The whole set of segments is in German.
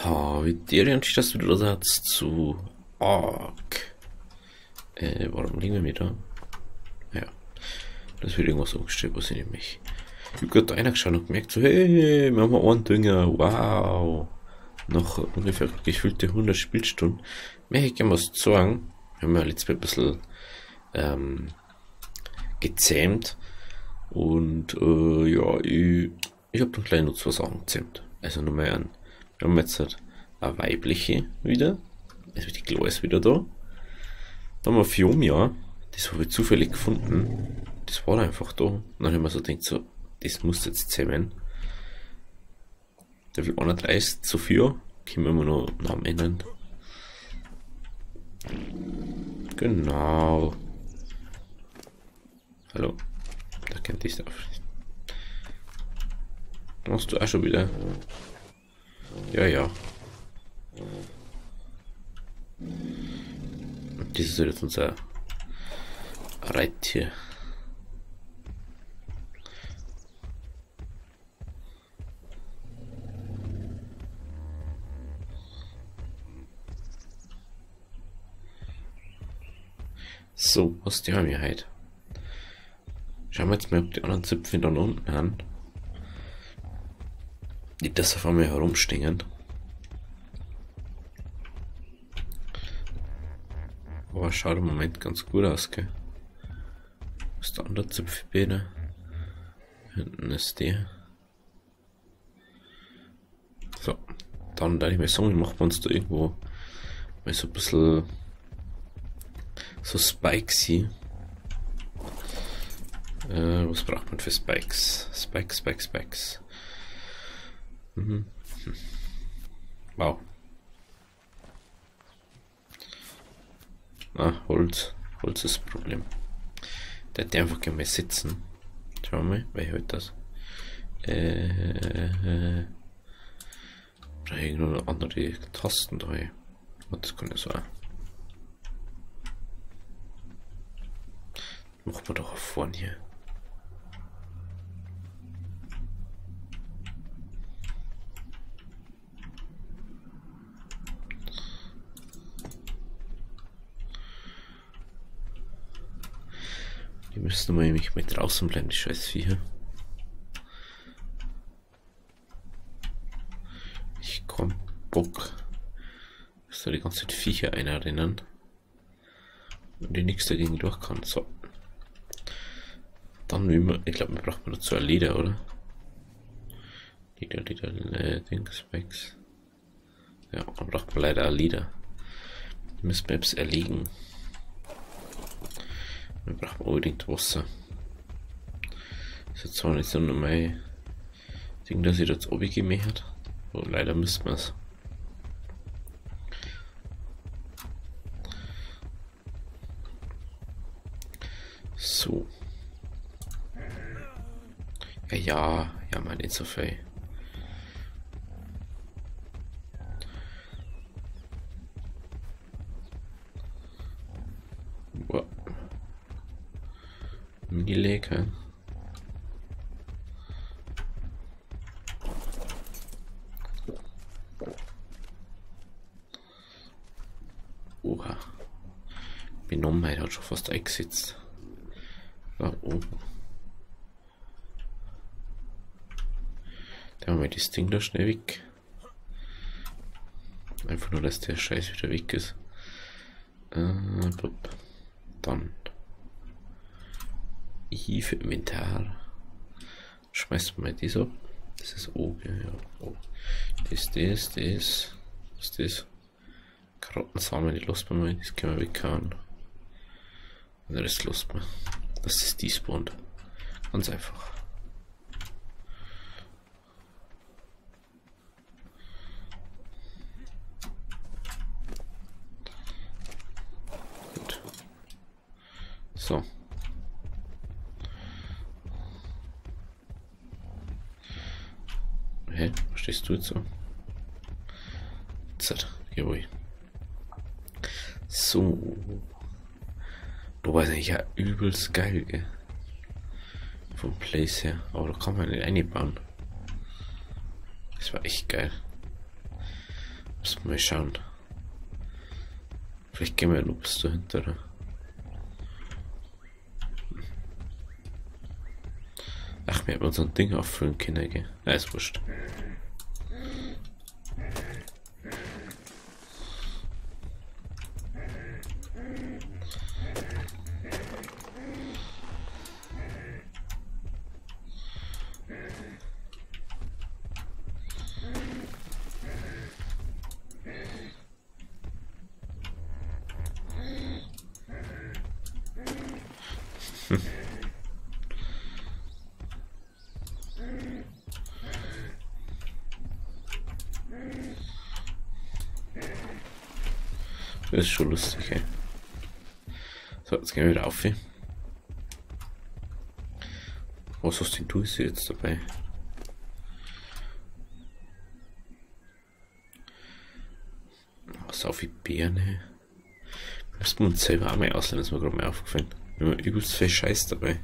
Wie dir und dass du wieder sagst zu Ark. Warum liegen wir da? Ja, das wird irgendwas umgestellt, was ich nämlich. Ich hab gerade reingeschaut und gemerkt, so, hey, wir haben einen Dünger, wow. Nach ungefähr gefühlte 100 Spielstunden. Möchte ich gerne was sagen. Wir haben ja letztes Mal ein bisschen gezähmt. Und ja, ich habe dann gleich noch zwei Sachen gezähmt. Also nochmal an. Wir haben jetzt halt eine weibliche wieder. Also die Chloe ist wieder da. Dann haben wir Fiumia. Das habe ich zufällig gefunden. Das war einfach da. Und dann haben wir so gedacht, so, das muss jetzt zähmen. Level 31 zu 4. Können wir noch Namen ändern. Genau. Hallo. Da kennt ich es auf. Machst du auch schon wieder? Ja, ja. Und das ist jetzt unser Reittier. So, was die haben wir heute? Schauen wir jetzt mal, ob die anderen Zipfel da unten haben. Nicht, dass auf einmal herumstehen. Aber schaut im Moment ganz gut aus, gell? Was ist der andere Zipfelbeine? Hinten ist der. So, dann würde ich mal sagen, machen wir uns da irgendwo mal so ein bisschen so Spikesy. Was braucht man für Spikes? Spikes. Mhm. Wow. Holz. Holz ist das Problem. Der hätte einfach gerne mal sitzen. Schauen wir mal, wer hört das? Brauche ich nur andere Tasten da. Das kann ja sein. Machen wir doch auf vorne hier. Die müssen wir nämlich mit draußen bleiben, die scheiß Viecher. Ich komm Bock. Dass da die ganze Zeit Viecher einrennen. Und die nichts dagegen durch kann. So. Dann wie wir, ich glaube, wir brauchen dazu ein Leder, oder? Leder, Dingsbacks. Ja, dann braucht man leider ein Leder. Müssen wir jetzt erlegen. Wir brauchen unbedingt Wasser. Das ist zwar nicht so mein Ding, dass ich das oben gemäht. Aber leider müssen wir es. So. Ja, mal nicht so viel. Wow. Mini-Lecker. Oha. Benommenheit hat schon fast eingesetzt. Warum? Da haben wir das Ding da schnell weg. Einfach nur, dass der Scheiß wieder weg ist. Dann Hief Inventar. Schmeißt mal das ab. Das ist oben, ja. Oh. Das. Was ist das? Karottensamen, die lässt man mal, das können wir weghauen. Und den Rest lässt man. Das ist die spawnt. Ganz einfach. Gut. So. Hä? Was stehst du jetzt so? Zert, jawohl. So. Du weißt eigentlich ja übelst geil, gell? Vom Place her. Aber da kann man nicht einbauen. Das war echt geil. Müssen wir mal schauen. Vielleicht gehen wir ja noch bis dahinter. Ach, wir hätten so ein Ding auffüllen können, gell? Ja, ist wurscht. Das ist schon lustig, ey. So, jetzt gehen wir wieder auf. Was hast denn du jetzt dabei? Was auf die Birne? Müssen wir uns selber auch mal ausleihen, ist mir gerade mal aufgefallen. Wir haben übelst viel Scheiß dabei.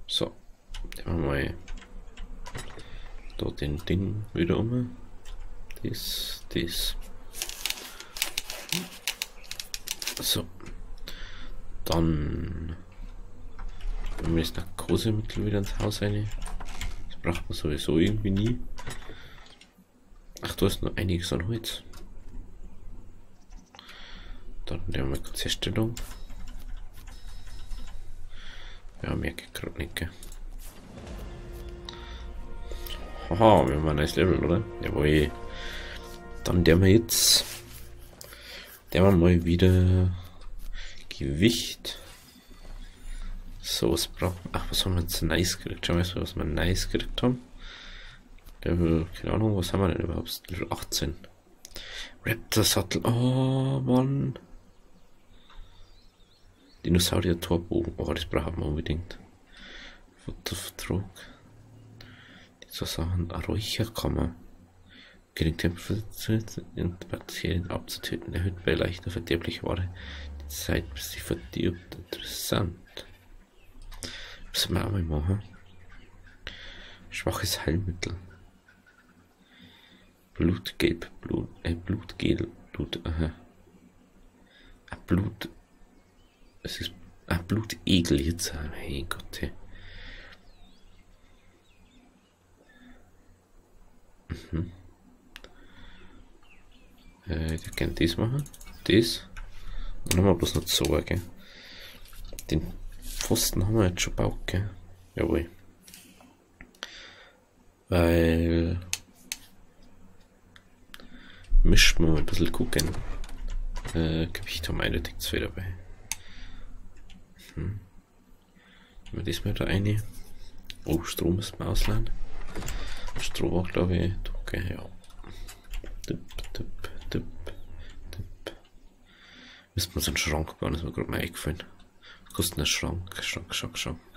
So, dann machen wir mal da den Ding wieder um. Das. So. Dann nehmen wir das Narkosemittel wieder ins Haus rein. Das braucht man sowieso irgendwie nie. Ach, da ist noch einiges an Holz. Dann nehmen wir kurz Herstellung. Ja, merke ich gerade nicht, gell. Haha, wir haben ein neues Level, oder? Jawohl. Dann der wir jetzt. Der wir mal wieder Gewicht. So, was brauchen wir? Ach, was haben wir jetzt nice gekriegt? Schauen wir mal, was wir nice gekriegt haben. Level, keine Ahnung, was haben wir denn überhaupt? Level 18. Raptor Sattel. Oh, Mann. Dinosaurier Torbogen. Oh, das brauchen wir unbedingt. Futtervertrag. So Sachen. Räucherkammer. Gering Temperatur und Bakterien abzutöten. Erhöht bei leichter verderblicher Ware die Zeit, bis sie verdirbt. Interessant. Müssen wir auch mal machen. Schwaches Heilmittel. Blutgelb. Blutgel. Aha. Blut. Es ist. Blutegel jetzt. Hey Gott. Hey. Ich kann das machen. Das. Dann haben wir bloß noch so, gell. Den Pfosten haben wir jetzt schon gebaut, gell. Jawohl. Weil. Mischen wir mal ein bisschen gucken. Gewicht haben wir eindeutig 2 dabei. Nehmen wir das mal da rein. Oh, Strom müssen wir ausleihen. Strom auch, glaube ich. Okay, ja. Müssen wir so einen Schrank bauen, das ist mir gerade mal eingefallen. Was kostet ein Schrank? Schrank.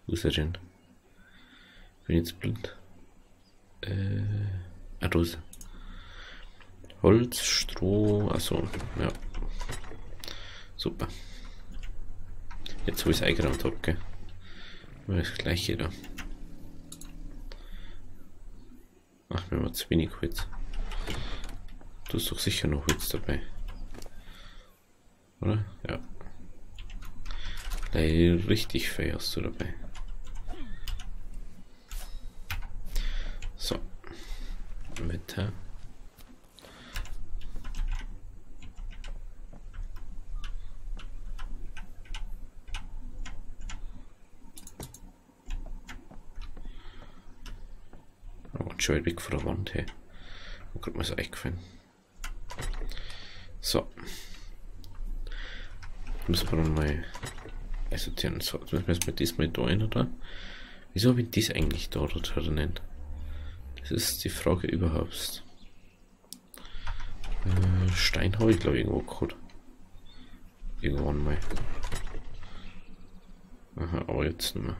Wo ist er denn? Bin ich jetzt blind? Da ist er. Holz, Stroh, achso, ja. Super. Jetzt wo ich es eingeräumt habe, gell? Das gleiche da. Ach, mir war zu wenig Holz. Du hast doch sicher noch Holz dabei. Oder? Ja. Richtig viel hast du dabei. So. Weiter. Schon weit weg von der Wand her. Mir gerade mal so eingefallen. So. Müssen wir dann mal sortieren. So, jetzt müssen wir erstmal das mal da rein, oder? Wieso habe ich das eigentlich da drinnen? Das ist die Frage überhaupt. Stein habe ich glaube ich irgendwo gehabt. Irgendwann mal. Aha, aber jetzt nicht mehr.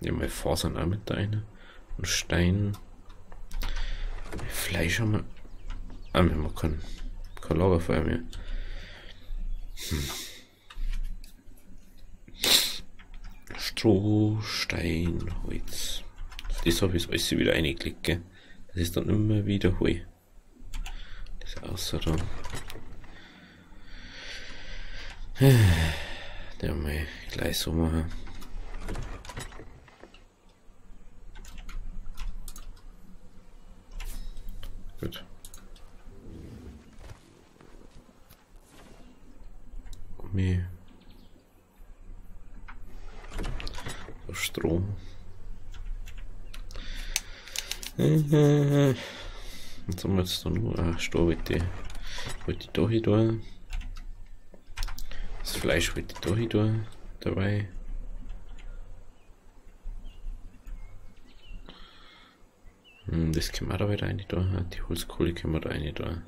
Nehmen wir Fasern auch mit rein. Und Stein. Fleisch haben wir. Ah, wir haben kein Lagerfeuer mehr. Stroh, Stein, Holz. Auf das habe ich alles wieder reingeklickt, gell? Das ist dann immer wieder Heu. Das außer da. Der mal gleich so machen. Gut. Gummi. So Strom. Was haben wir jetzt da noch? Stroh wollte ich da hin tun. Das Fleisch wollte ich da hin tun. Dabei. Das können wir da wieder rein tun. Die Holzkohle können wir da rein tun.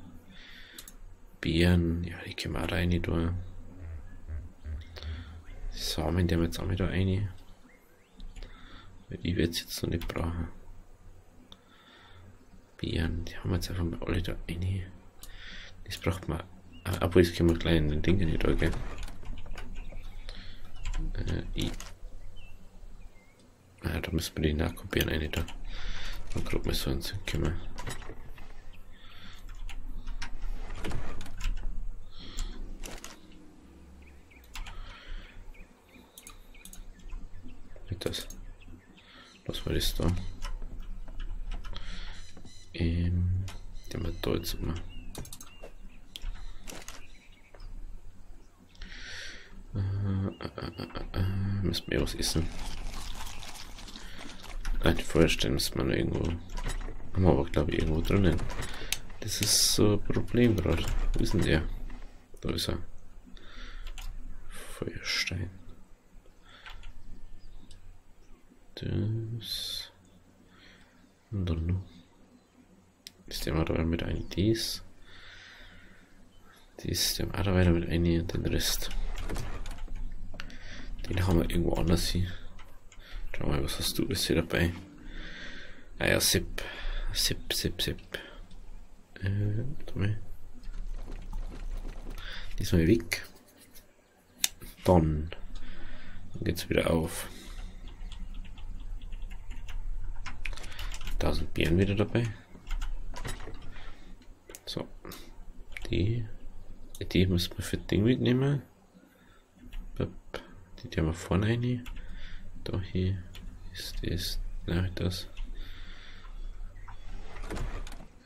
Beeren, ja, die können wir auch da rein tun. Die Samen, die wir jetzt auch wieder rein. Weil die wird es jetzt noch nicht brauchen. Beeren, die haben wir jetzt einfach mal alle da rein. Das braucht man. Aber jetzt können wir gleich in den Dingen nicht da, gell? Da müssen wir die nachkopieren rein da. Dann gerade mal so uns kümmern. Nicht das. Lass mal das da. Den wir da jetzt immer. Müssen wir was essen. Die Feuersteine müssen wir noch irgendwo. Haben wir aber glaube ich irgendwo drinnen. Das ist so ein Problem gerade. Wo ist denn der? Da ist er. Feuerstein. Das. Und dann noch. Ist der mal da mit ein dies. Die ist der auch weiter mit ein und den Rest. Den haben wir irgendwo anders hier. Schau mal, was hast du bis hier dabei? Ah ja, Zip. Diesmal weg. Dann geht's wieder auf. 1000 Beeren wieder dabei. So. Die müssen wir für das Ding mitnehmen. Die haben wir vorne rein. Da hier ist das. Nein, das.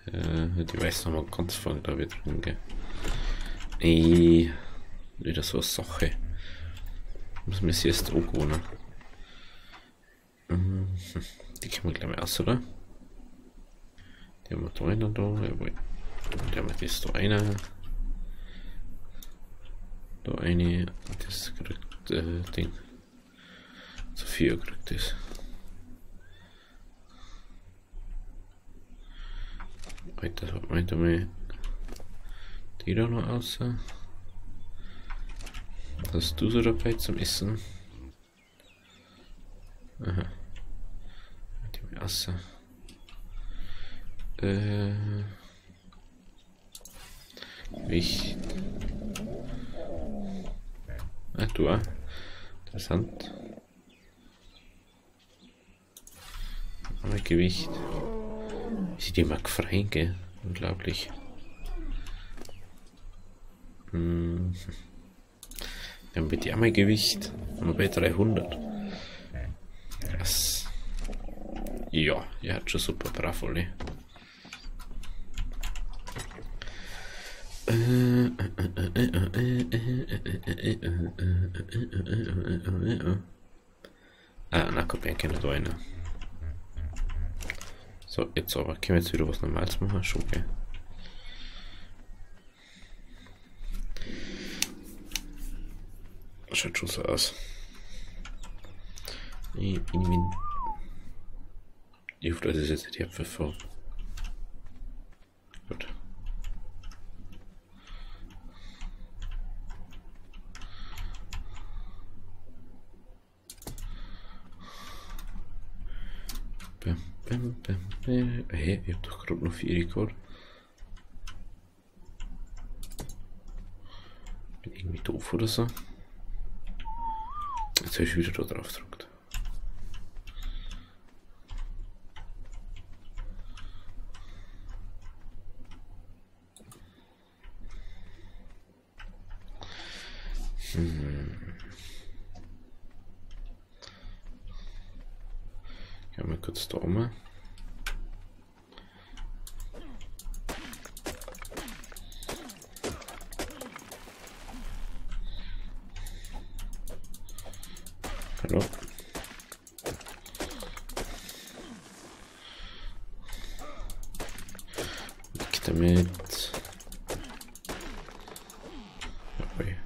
Die weiß noch mal ganz vorne da wieder drin, gell? Wieder so eine Sache. Muss man sich erst angewohnen. Die können wir gleich mal aus, oder? Die haben wir da einen da, jawohl. Die haben wir das da einer. Da eine. Das kriegt Ding. Sophia kriegt das. Weiter mal die da noch außer. Hast du so dabei zum Essen? Aha. Die mal außer. Gewicht. Du auch. Interessant. Aber Gewicht. Sieht die mag frei, gell? Unglaublich. Wir haben mit die einmal Gewicht. Und bei 300. Das. Ja, ihr hat schon super brav, alle. Na, komm, ich kenne da einer. So, jetzt aber können wir jetzt wieder was Normales machen, schon, gell? Schaut schon so aus. Ich hoffe, das ist jetzt nicht die Abpfiff. Gut. Hey, ich hab doch gerade noch 4 Rekord. Bin irgendwie doof oder so. Jetzt habe ich wieder da drauf gedrückt. Gehen wir mal kurz da oben. Hallo. Weg damit. Okay.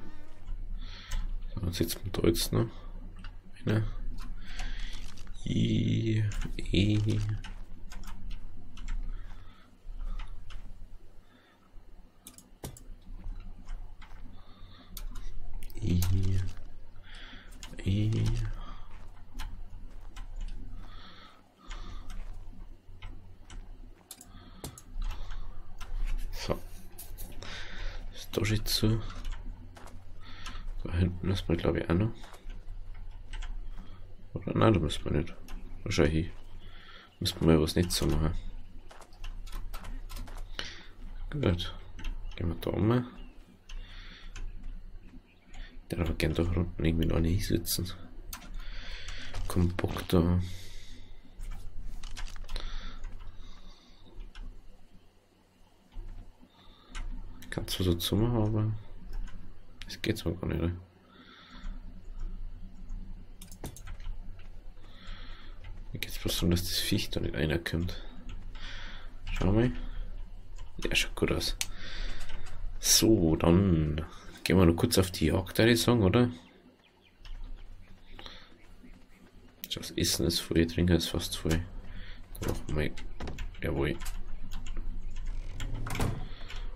So, dann sitzt man da jetzt noch. Eine. I. So. Das Dojitsu. Da hinten müssen wir, glaube ich, auch noch. Oder nein, da müssen wir nicht. Wahrscheinlich müssen wir mal was nicht so machen. Gut. Gehen wir da um. Der aber gerne da unten irgendwie noch nicht sitzen. Komm, Bock da. Kann zwar so zu machen, aber es geht zwar gar nicht. Mir geht es bloß darum, dass das Viech da nicht reinkommt. Schau mal. Ja, schaut gut aus. So, dann gehen wir noch kurz auf die Jagd, würde ich sagen, oder? Das Essen ist voll, Trinken ist fast voll. Da machen wir. Jawohl.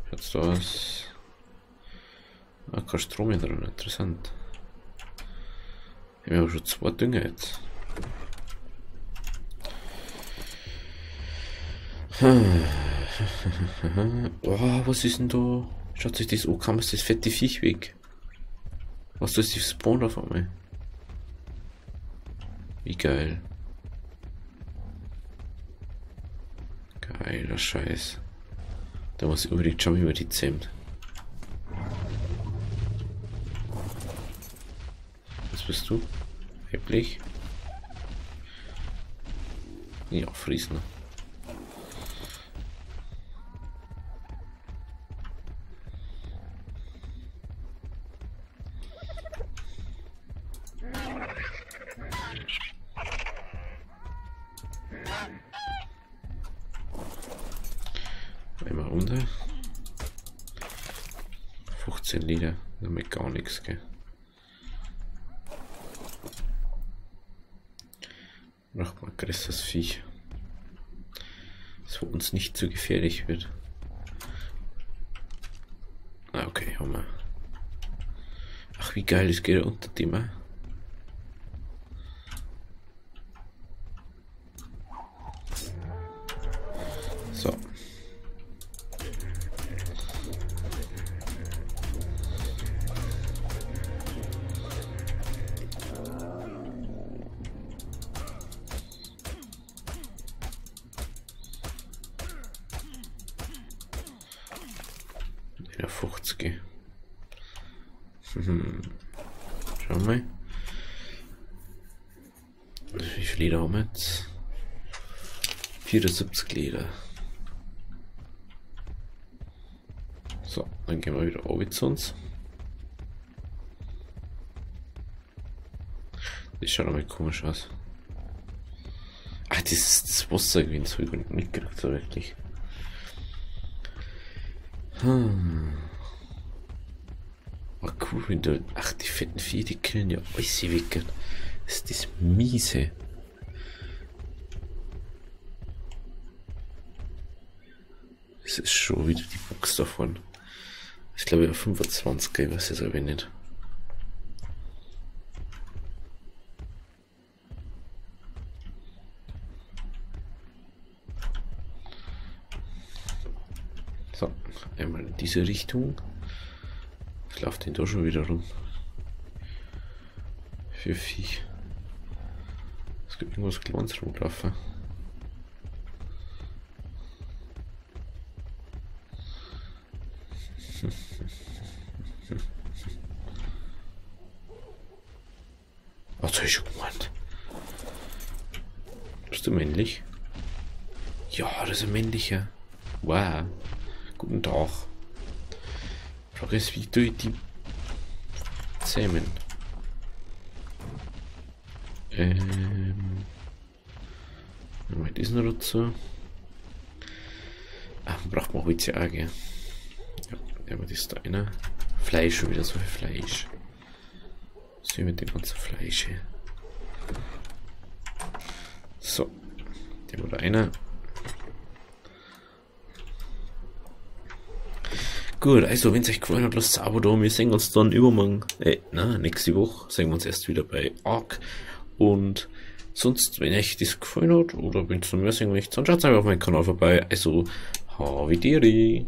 Schaut's da aus. Ah, kein Strom mehr drin, interessant. Wir haben aber schon 2 Dünger jetzt. Oh, was ist denn da? Schaut sich das an, kann man das fette Viech weg? Was ist das Spawn auf einmal? Wie geil. Geiler Scheiß. Da muss ich unbedingt schauen, wie man die zähmt. Was bist du? Weiblich? Ja, Friesner. Einmal runter. 15 Liter, damit gar nichts, gell. Braucht man größeres Viech. Das für uns nicht zu gefährlich wird. Ah, okay, haben wir. Ach, wie geil, das geht unter dem. So. Ja, 50. Schau mal. Wie viele Leder haben wir jetzt? 74 Leder. So, dann gehen wir wieder oben zu uns. Das schaut einmal komisch aus. Ach, das ist das Wassergewinn, das habe ich nicht gekriegt, so richtig. War cool, wenn du. Ach, die fetten Vieh, die killen ja alles weg. Das ist das miese. Das ist schon wieder die Box davon. Ich glaube, ja 25, ich weiß es aber nicht. So, einmal in diese Richtung. Was läuft denn da schon wieder rum? Für Viech. Es gibt irgendwas Kleines rumlaufen. Was habe ich schon gemeint? Bist du männlich? Ja, das ist ein männlicher. Wow. Guten Tag. Frage ist, wie tue ich die zähmen? Mal diesen Rutzer. Ach, man braucht man heute auch, gell? Ja, aber das ist da einer. Fleisch, schon wieder so viel Fleisch. Was ist mit dem ganzen Fleisch hier? So. Der war da einer. Gut, also wenn es euch gefallen hat, lasst ein Abo da. Wir sehen uns dann übermorgen, nächste Woche sehen wir uns erst wieder bei Ark. Und sonst, wenn euch das gefallen hat oder wenn ihr noch mehr sehen möchtet, dann schaut einfach auf meinen Kanal vorbei. Also, Havideri.